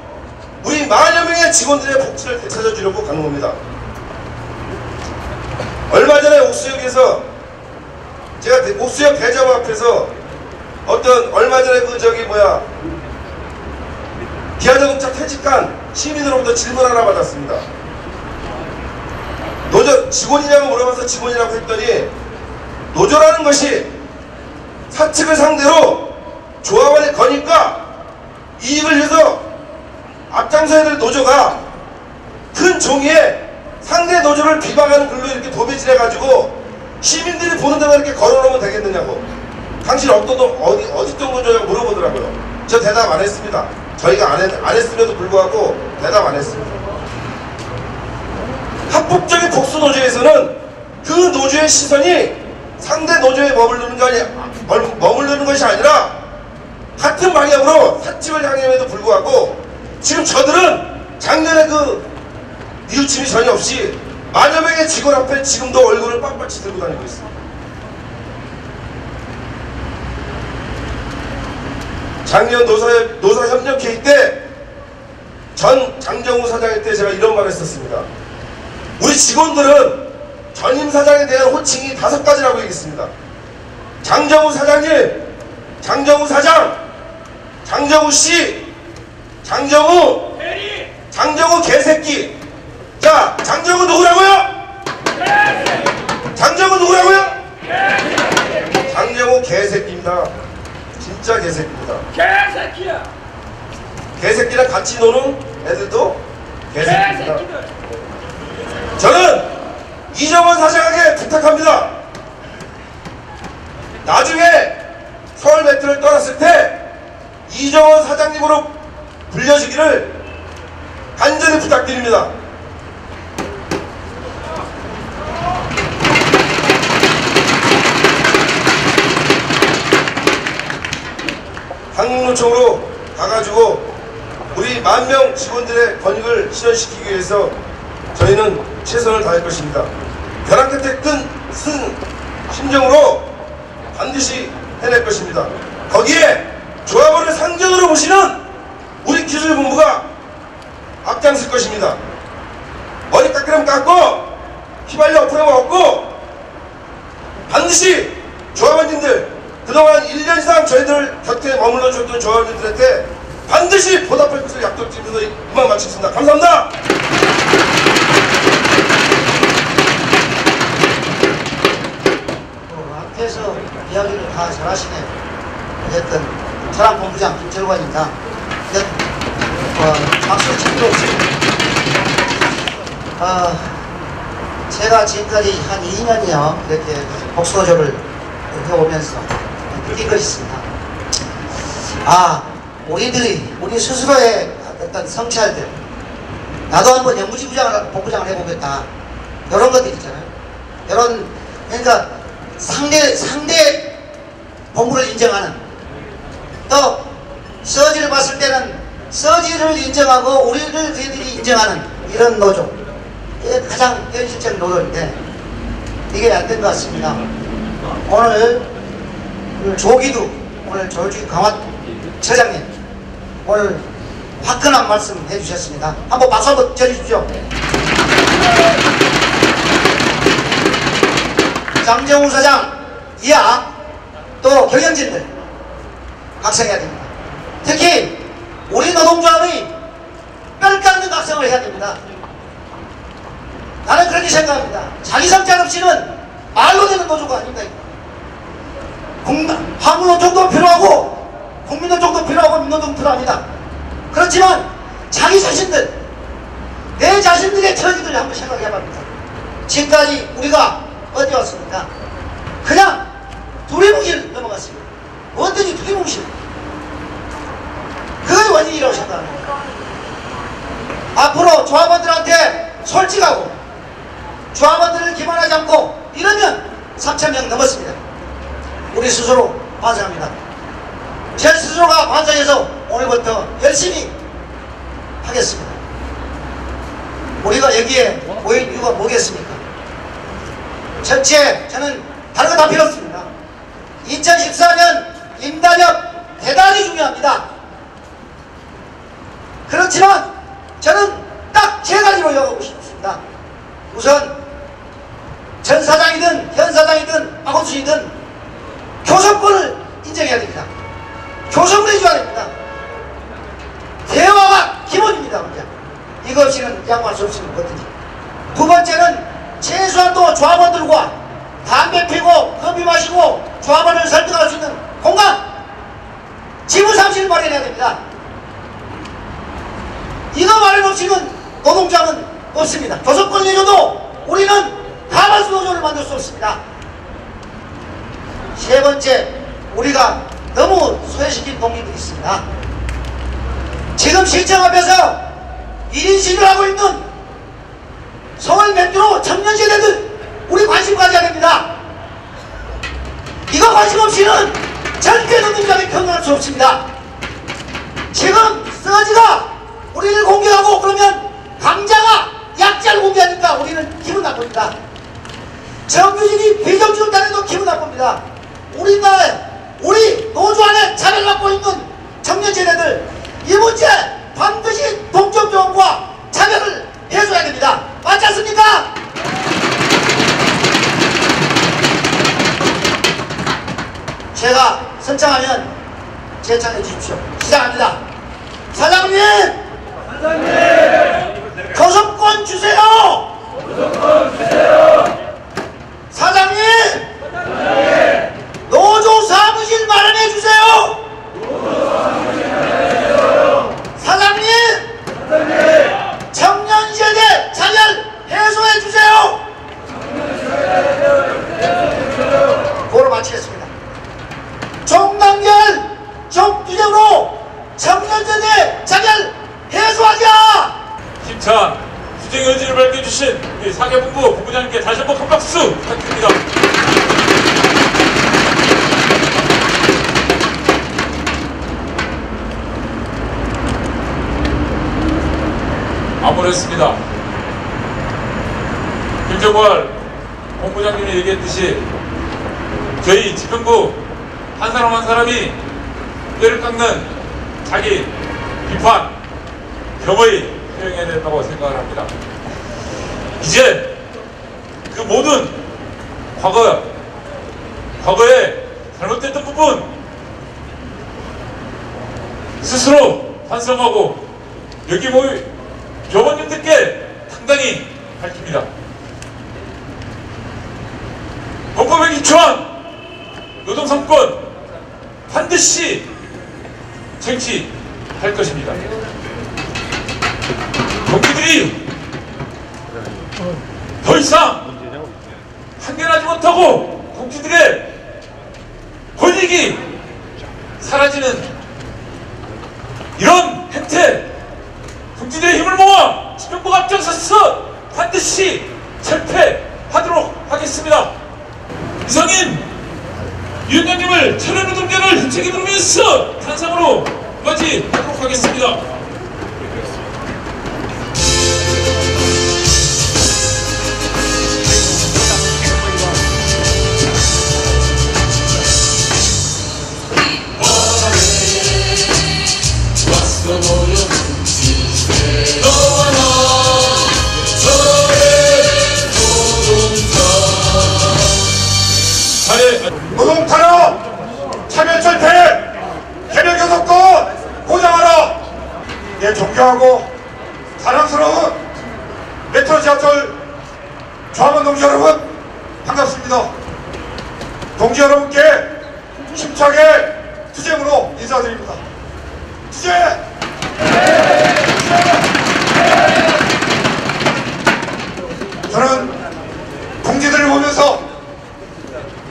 우리 10,000여 명의 직원들의 복지를 되찾아주려고 가는 겁니다. 얼마 전에 옥수역에서 제가 옥수역 대자보 앞에서 얼마 전에 기아자동차 퇴직한 시민으로부터 질문 하나 받았습니다. 노조 직원이냐고 물어봐서 직원이라고 했더니, 노조라는 것이 사측을 상대로 조합원의 거니까 이익을 위해서 앞장서야 될 노조가 큰 종이에 상대 노조를 비방하는 글로 이렇게 도배질해가지고 시민들이 보는 데만 이렇게 걸어놓으면 되겠느냐고, 당신 어디 노조냐고 물어보더라고요. 저 대답 안 했습니다. 저희가 안 했음에도 불구하고 대답 안 했습니다. 합법적인 복수노조에서는 그 노조의 시선이 상대 노조에 머무르는 것이 아니라 같은 방향으로 사측을 향함에도 불구하고 지금 저들은 작년에 그 뉘우침이 전혀 없이 10,000여 명의 직원 앞에 지금도 얼굴을 빳빳이 들고 다니고 있습니다. 작년 노사협력회의 때 전 장정우 사장일 때 제가 이런 말을 했었습니다. 우리 직원들은 전임 사장에 대한 호칭이 5가지라고 얘기했습니다. 장정우 사장님, 장정우 사장, 장정우 씨, 장정우, 장정우 개새끼. 자, 장정우 누구라고요? 장정우 누구라고요? 장정우 개새끼입니다. 진짜 개새끼입니다. 개새끼야! 개새끼랑 같이 노는 애들도 개새끼입니다. 저는 이정원 사장에게 부탁합니다. 나중에 서울 메트로를 떠났을 때 이정원 사장님으로 불려주기를 간절히 부탁드립니다. 항공노총으로 가가지고 우리 10,000명 직원들의 권익을 실현시키기 위해서 저희는 최선을 다할 것입니다. 벼랑 끝에 쓴 심정으로 반드시 해낼 것입니다. 거기에 조합원을 상전으로 모시는 우리 기술본부가 앞장설 것입니다. 머리 깎으면 깎고 휘발려 엎으면 엎고 반드시 조합원님들 그동안 1년 이상 저희들 곁에 머물러 줬던 조합원님들한테 반드시 보답할 것을 약속드리면서 이만 마치겠습니다. 감사합니다. 앞에서 이야기를 다 잘하시네요. 어쨌든 저랑본부장 김철관입니다. 박수 칠 필요 없습니다. 제가 지금까지 한 2년이요 이렇게 복수조를 해오면서 느낀 것이 있습니다. 우리 스스로의 어떤 성찰들, 나도 한번 본부장을 해보겠다, 이런 것들 있잖아요. 그러니까 상대 본부를 인정하는, 또 서지를 봤을 때는 서지를 인정하고 우리를 저희들이 인정하는 이런 노조, 이게 가장 현실적 노조인데 이게 안 된 것 같습니다. 오늘 조기두, 오늘 조기 강화처장님 오늘 화끈한 말씀 해주셨습니다. 한번 박수 한번 쳐주십시오. 장정우 사장 이하 또 경영진들 각성해야 됩니다. 특히 우리 노동조합이 뼈 깎는 각성을 해야 됩니다. 나는 그렇게 생각합니다. 자기 성찰 없이는 말로 되는 노조가 아닙니다. 화물노총도 필요하고 국민노총도 필요하고 민노총도 필요합니다. 그렇지만 자기 자신들, 내 자신들의 처지들을 한번 생각해야 합니다. 지금까지 우리가 어디 왔습니까? 그냥 두리뭉실 넘어갔습니다. 뭐든지 두리뭉실. 그게 원인이라고 생각합니다. 앞으로 조합원들한테 솔직하고 조합원들을 기만하지 않고 이러면 3,000명 넘었습니다. 우리 스스로 반성합니다. 제 스스로가 반성해서 오늘부터 열심히 하겠습니다. 우리가 여기에 모인 이유가 뭐겠습니까? 첫째, 저는 다른 거 다 필요 없습니다. 2014년 임단협 대단히 중요합니다. 그렇지만 저는 딱 세 가지로 이어가고 싶습니다. 우선 전 사장이든 현 사장이든 박원순이든 교섭권을 인정해야 됩니다. 교섭을 해줘야 됩니다. 대화가 기본입니다. 먼저. 이거 없이는 양보할 수 없습니다. 뭐든지. 두 번째는 최소한도 조합원들과 담배 피고 커피 마시고 조합원을 설득할 수 있는 공간, 지부상실을 마련해야 됩니다. 이거 마련 없이는 노동장은 없습니다. 교섭권을 내줘도 우리는 가만수 노조를 만들 수 없습니다. 세 번째, 우리가 너무 소외시킨 동기들이 있습니다. 지금 시청 앞에서 1인 시위를 하고 있는 서울 메트로 청년 세대들 우리 관심 가져야 됩니다. 이거 관심 없이는 절대 노동장에 평등할 수 없습니다. 지금 서지가 우리를 공격하고 그러면 강자가 약자를 공격하니까 우리는 기분 나쁩니다. 정규직이 비정규직 단에도 기분 나쁩니다. 우리 노조 안에 자리를 맡고 있는 청년 세대들, 이 문제 반드시 동점조합과 차별을 해줘야 됩니다. 맞지 않습니까? 제가 선창하면 제창해 주십시오. 시작합니다. 사장님! 교섭권 주세요! 사장님! 노조 사무실 마련해 주세요! 사장님! 박수 부탁드립니다. 아무랬습니다. 김정걸 본부장님이 얘기했듯이 저희 집행부 한 사람 한 사람이 뼈를 깎는 자기 비판, 겸허히 표현해야 된다고 생각을 합니다. 이제 그 모든 과거에 잘못됐던 부분 스스로 반성하고 여기 모인 교원님들께 당당히 밝힙니다. 헌법에 기초한 노동상권 반드시 쟁취할 것입니다. 동기들이 더 이상 한결하지 못하고 동기들의 권익이 사라지는 이런 행태, 동지들의 힘을 모아 집행부가 앞장서서 반드시 철폐하도록 하겠습니다. 이상인 위원장님을 천연노동자를 힘차게 부르면서 탄상으로 맞이하도록 하겠습니다. 노동탄압, 차별철폐, 개별교섭권 보장하라. 예, 존경하고 사랑스러운 메트로 지하철 조합원 동지 여러분, 반갑습니다. 동지 여러분께 힘차게 투쟁으로 인사드립니다. 투쟁! 저는 동지들을 보면서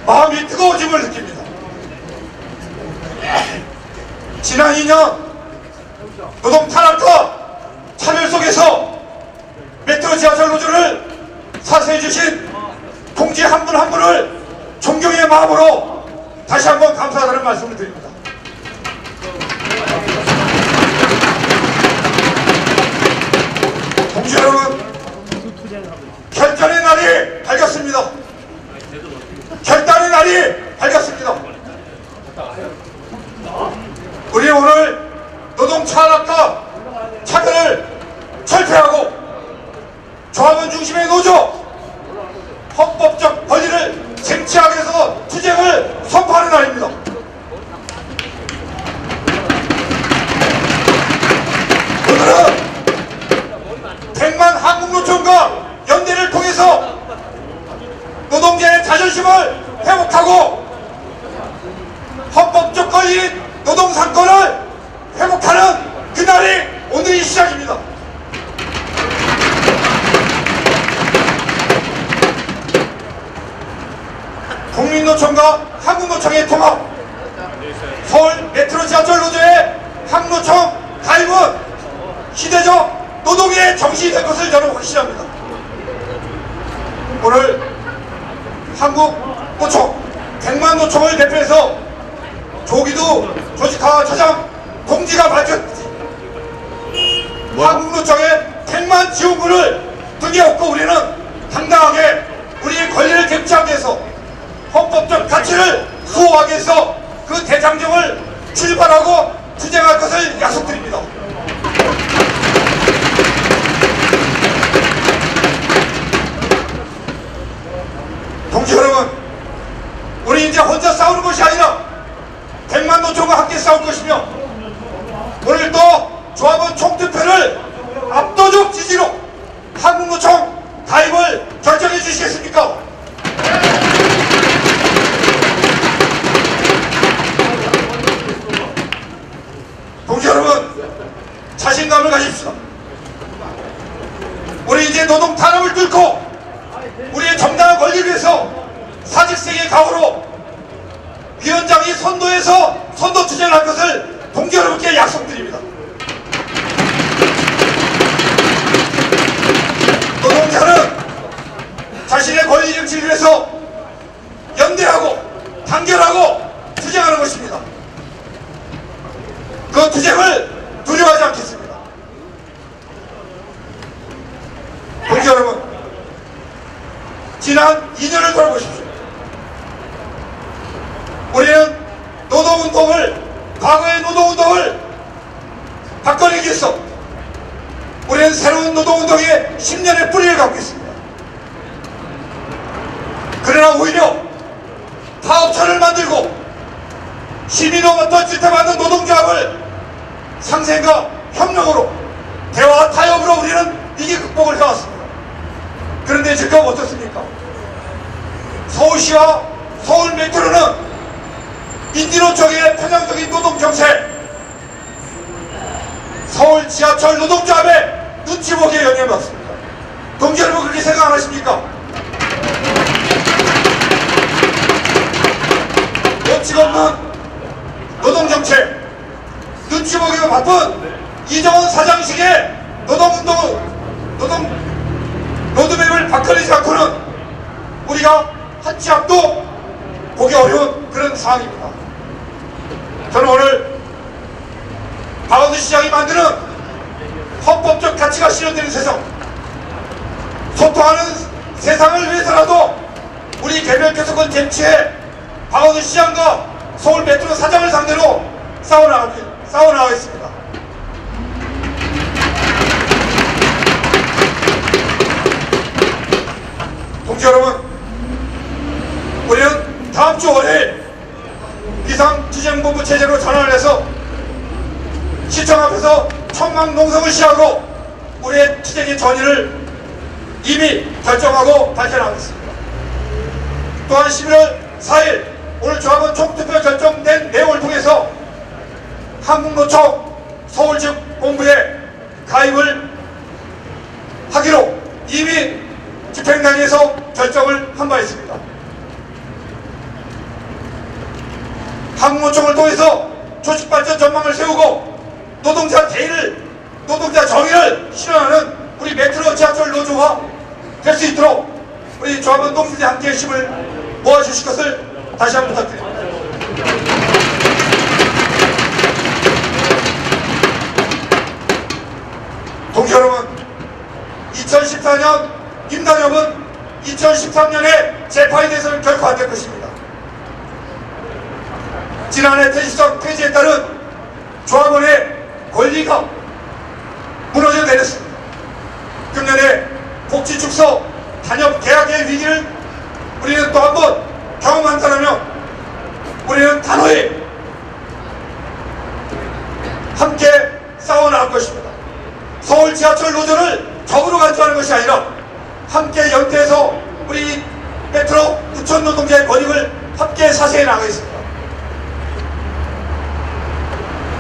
마음이 뜨거워짐을 느낍니다. 지난 2년 노동 탄압과 차별 속에서 메트로 지하철 노조를 사수해 주신 동지 한 분 한 분을 존경의 마음으로 다시 한번 감사하다는 말씀을 드립니다. 동지 여러분, 결전의 날이 밝았습니다. 결단의 날이 밝았습니다. 우리 오늘 노동 탄압과 차별을 철폐하고 조합원 중심의 노조, 헌법적 권리를 쟁취하기 위해서 투쟁을 선포하는 날입니다. 오늘은 100만 한국노총과 연대를 통해서 노동자의 자존심을 회복하고 헌법적 권리인 노동상권을 회복하는 그날이 오늘이 시작입니다. 국민노총과 한국노총의 통합, 서울 메트로 지하철 노조의 한노총 가입은 시대적 노동의 정신이 될 것을 저는 확신합니다. 오늘 한국노총, 100만 노총을 대표해서 조기두 조직화 차장 동지가 밝혔듯이 한국노총의 100만 지원군을 등에 업고 우리는 당당하게 우리의 권리를 쟁취하기 위해서 헌법적 가치를 수호하기 위해서 그 대장정을 출발하고 투쟁할 것을 약속드립니다. 동지 여러분, 우리 이제 혼자 싸우는 것이 아니라 100만 노총과 함께 싸울 것이며 오늘 또 조합원 총투표를 압도적 지지로 한국노총 가입을 결정해 주시겠습니까? 동지 여러분, 자신감을 가집시다. 우리 이제 노동 탄압을 뚫고 우리의 정당한 권리를 위해서 사직생의 각오로 위원장이 선도해서 선도 투쟁을 할 것을 동지 여러분께 약속드립니다. 노동자는 자신의 권리 정치를 위해서 연대하고 단결하고 투쟁하는 것입니다. 그 투쟁을 두려워하지 않겠습니다. 동지 여러분, 지난 2년을 돌아보십시오. 우리는 노동운동을, 과거의 노동운동을 바꿔내기 위해서 우리는 새로운 노동운동의 10년의 뿌리를 갖고 있습니다. 그러나 오히려 파업처를 만들고 시민으로부터 지탱받는 노동조합을 상생과 협력으로 대화와 타협으로 우리는 위기 극복을 해왔습니다. 그런데 지금 어떻습니까? 서울시와 서울 메트로는 인디노 쪽의 편향적인 노동정책, 서울 지하철 노동조합의 눈치 보기에 영향받습니다. 동지 여러분, 그렇게 생각 안 하십니까? 눈치가 없는 노동정책, 눈치 보기가 바쁜 이정원 사장식의 로드맵을 바꿔내지 않고는 우리가 한 치 앞도 보기 어려운 그런 상황입니다. 저는 오늘 박원순 시장이 만드는 헌법적 가치가 실현되는 세상, 소통하는 세상을 위해서라도 우리 개별 교섭권 쟁취에 박원순 시장과 서울 메트로 사장을 상대로 싸워나가겠습니다. 동지 여러분, 우리는 다음 주 월요일 비상투쟁본부 체제로 전환을 해서 시청 앞에서 천막 농성을 시작으로 우리의 투쟁의 전의를 이미 결정하고 발표하겠습니다. 또한 11월 4일 오늘 조합원 총투표 결정된 내용을 통해서 한국노총 서울지역 본부에 가입을 하기로 이미 집행단위에서 결정을 한 바 있습니다. 한국노총을 통해서 조직발전 전망을 세우고 노동자 정의를 실현하는 우리 메트로 지하철 노조가 될 수 있도록 우리 조합원 동지들이 함께 힘을 모아주실 것을 다시 한번 부탁드립니다. 동지 여러분, 2014년 임단협은 2013년에 재파에 대해서는 결코 안 될 것입니다. 지난해 퇴직성 폐지에 따른 조합원의 권리가 무너져 내렸습니다. 금년에 복지축소 단협 계약의 위기를 우리는 또 한 번 경험한다면 우리는 단호히 함께 싸워나갈 것입니다. 서울 지하철 노조를 적으로 간주하는 것이 아니라 함께 연대해서 우리 메트로 부천 노동자의 권익을 함께 사세해 나가겠습니다.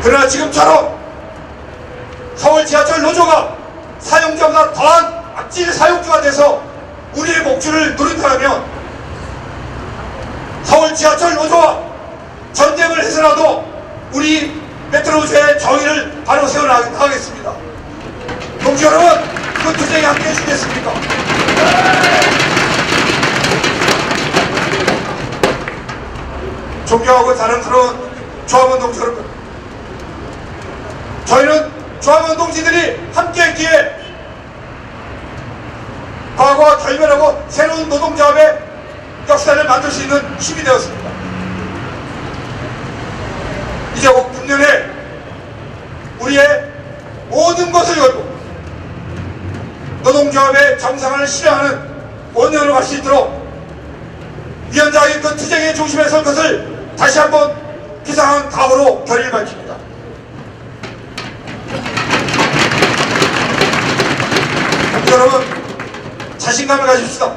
그러나 지금처럼 서울 지하철 노조가 사용자보다 더한 악질 사용주가 돼서 우리의 목줄을 누른다면 서울 지하철 노조와 전쟁을 해서라도 우리 메트로노조의 정의를 바로 세워나가겠습니다. 동지 여러분, 그 투쟁에 함께해 주겠습니까? 존경하고 자랑스러운 조합원 동지 여러분, 저희는 조합원 동지들이 함께했기에 과거와 결별하고 새로운 노동조합의 역사를 만들 수 있는 힘이 되었습니다. 이제 금년에 우리의 모든 것을 걸고 노동조합의 정상화를 실현하는 5년으로 갈 수 있도록 위원장의 그 투쟁의 중심에 설 것을 다시 한번 비상한 각오로 결의를 밝힙니다. 여러분, 자신감을 가집시다.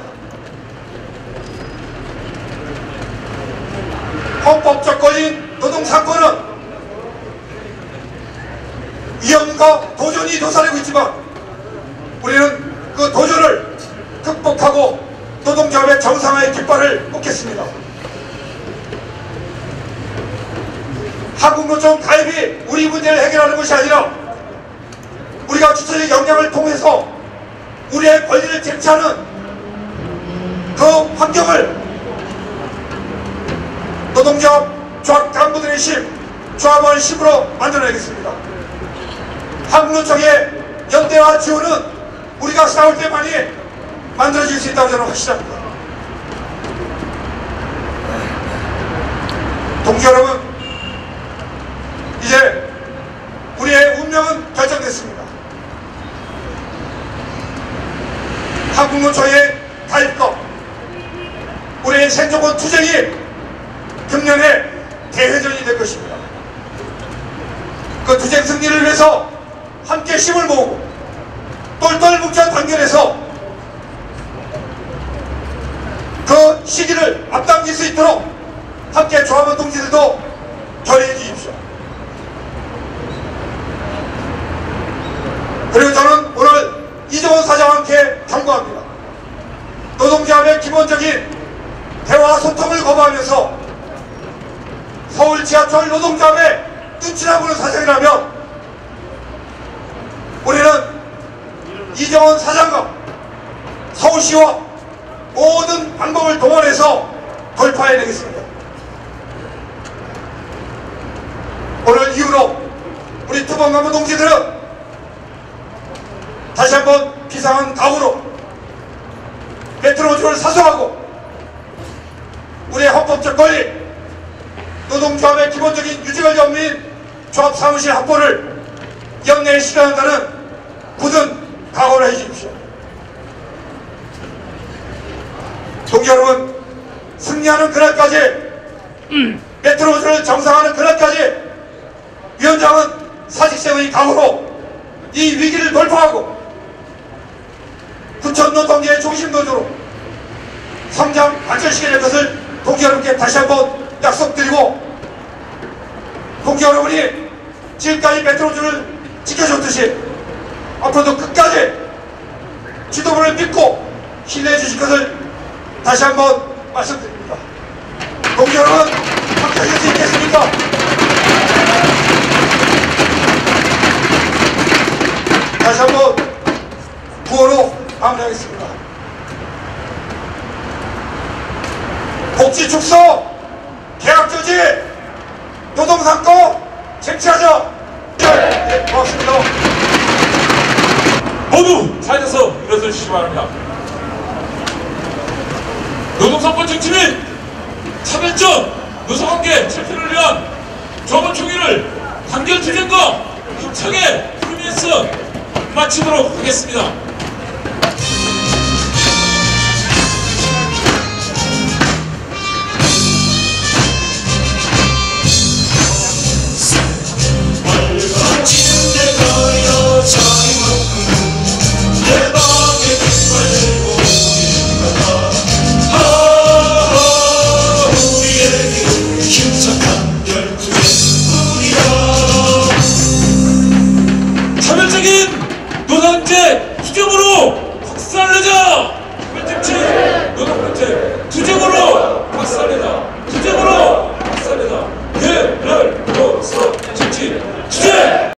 헌법적 권리인 노동상권은 위험과 도전이 도사리고 있지만 우리는 그 도전을 극복하고 노동조합의 정상화의 깃발을 꽂겠습니다. 한국노총 가입이 우리 문제를 해결하는 것이 아니라 우리가 주체적 역량을 통해서 우리의 권리를 쟁취하는 그 환경을 노동조합 조합 간부들의 힘, 조합원의 힘으로 만들어내겠습니다. 한국노총의 연대와 지원은 우리가 싸울 때만이 만들어질 수 있다고 저는 확신합니다. 동지 여러분, 이제 우리의 운명은 결정됐습니다. 한국노총의 가입과 우리의 생존권 투쟁이 금년에 대회전이 될 것입니다. 그 투쟁 승리를 위해서 함께 힘을 모으고 똘똘 뭉쳐 단결해서 그 시기를 앞당길 수 있도록 함께 조합원 동지들도 결의해 주십시오. 그리고 저는 오늘 이정원 사장과 함께 경고합니다. 노동조합의 기본적인 대화 소통을 거부하면서 서울 지하철 노동조합의 눈치나 보는 사장이라면 우리는 이정원 사장과 서울시와 모든 방법을 동원해서 돌파해내겠습니다. 오늘 이후로 우리 투봉간부 동지들은 다시 한번 비상한 각오로 메트로주를 사수하고 우리의 헌법적 권리, 노동조합의 기본적인 유지관리 업무인 조합 사무실 확보를 연내에 실현한다는 굳은 각오를 해주십시오. 동지 여러분, 승리하는 그날까지, 메트로주를 정상화하는 그날까지 위원장은 사직생의 각오로 이 위기를 돌파하고 부천노동계의 중심노조로 성장 발전시켜야 될 것을 동지 여러분께 다시 한번 약속드리고, 동지 여러분이 지금까지 메트로주를 지켜줬듯이 앞으로도 끝까지 지도부를 믿고 신뢰해 주실 것을 다시 한번 말씀드립니다. 동지 여러분, 함께 하실 수 있겠습니까? 다시 한번 구호로 마무리하겠습니다. 복지축소, 계약조지, 노동상권 쟁취하자. 네, 고맙습니다. 모두 자리에서 일어서주시기 바랍니다. 노동상권 쟁취 및 차별적 노사관계 철폐를 위한 조합원 총회를 단결투쟁과 힘차게 풀면서 마치도록 하겠습니다.